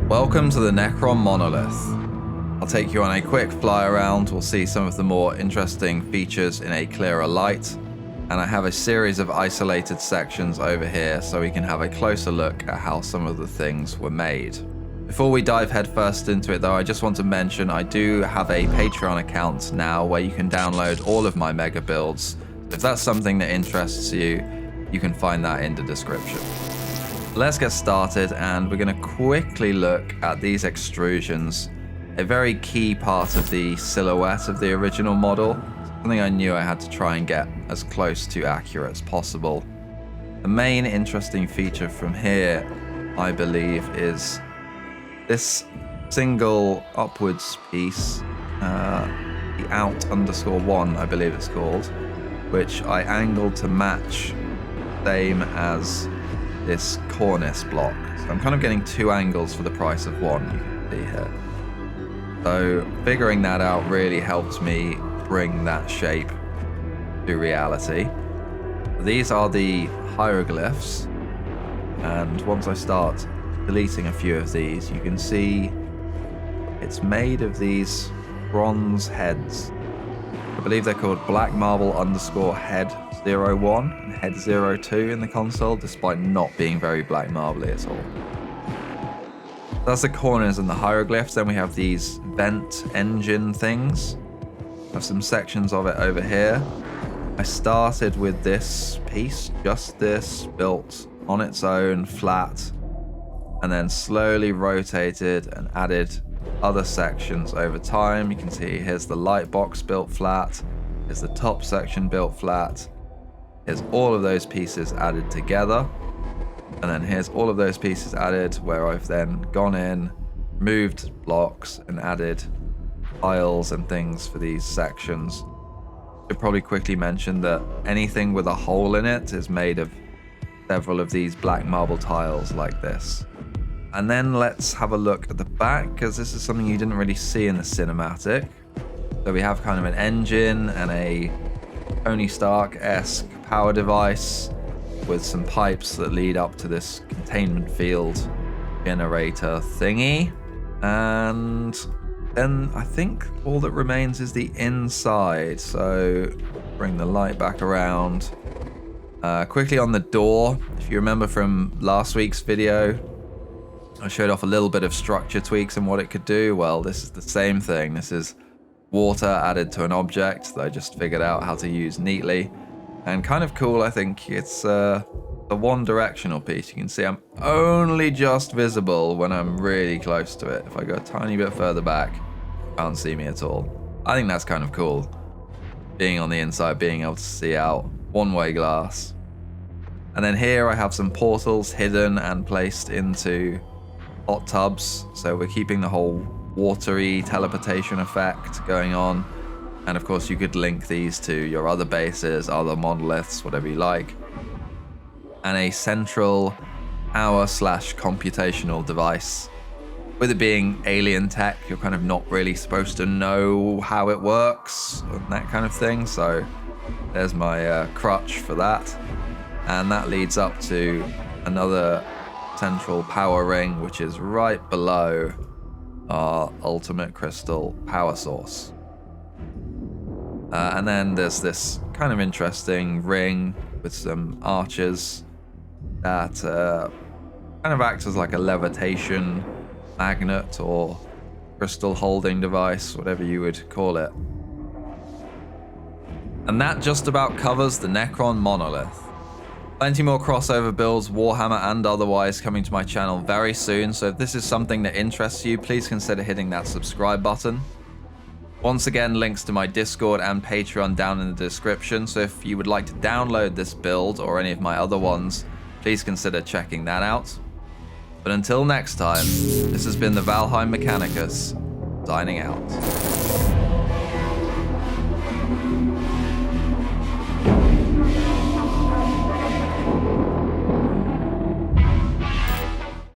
Welcome to the Necron Monolith. I'll take you on a quick fly around. We'll see some of the more interesting features in a clearer light. And I have a series of isolated sections over here so we can have a closer look at how some of the things were made. Before we dive headfirst into it though, I just want to mention I do have a Patreon account now where you can download all of my mega builds. If that's something that interests you, you can find that in the description. Let's get started, and we're going to quickly look at these extrusions, a very key part of the silhouette of the original model, something I knew I had to try and get as close to accurate as possible. The main interesting feature from here, I believe, is this single upwards piece, the out_1, I believe it's called, which I angled to match same as this cornice block. So I'm kind of getting two angles for the price of one, you can see here. So figuring that out really helped me bring that shape to reality. These are the hieroglyphs, and once I start deleting a few of these, you can see it's made of these bronze heads. I believe they're called black marble _head 01 and head 02 in the console, despite not being very black marbly at all. That's the corners and the hieroglyphs. Then we have these vent engine things. I have some sections of it over here. I started with this piece, just this, built on its own, flat, and then slowly rotated and added other sections over time. You can see here's the light box built flat, here's the top section built flat, here's all of those pieces added together, and then here's all of those pieces added where I've then gone in, moved blocks and added tiles and things for these sections. Should probably quickly mention that anything with a hole in it is made of several of these black marble tiles like this. And then let's have a look at the back, because this is something you didn't really see in the cinematic. So we have kind of an engine and a Tony Stark-esque power device with some pipes that lead up to this containment field generator thingy. And then I think all that remains is the inside. So bring the light back around. Quickly on the door, if you remember from last week's video, I showed off a little bit of structure tweaks and what it could do. Well, this is the same thing. This is water added to an object that I just figured out how to use neatly. And kind of cool, I think. It's a one-directional piece. You can see I'm only just visible when I'm really close to it. If I go a tiny bit further back, you can't see me at all. I think that's kind of cool. Being on the inside, being able to see out. One-way glass. And then here I have some portals hidden and placed into hot tubs. So we're keeping the whole watery teleportation effect going on. And of course you could link these to your other bases, other monoliths, whatever you like. And a central power/computational device. With it being alien tech, you're kind of not really supposed to know how it works and that kind of thing. So there's my crutch for that. And that leads up to another central power ring, which is right below our ultimate crystal power source. And then there's this kind of interesting ring with some arches that kind of acts as like a levitation magnet or crystal holding device, whatever you would call it. And that just about covers the Necron Monolith. Plenty more crossover builds, Warhammer and otherwise, coming to my channel very soon, so if this is something that interests you, please consider hitting that subscribe button. Once again, links to my Discord and Patreon down in the description, so if you would like to download this build or any of my other ones, please consider checking that out. But until next time, this has been the Valheim Mechanicus, signing out.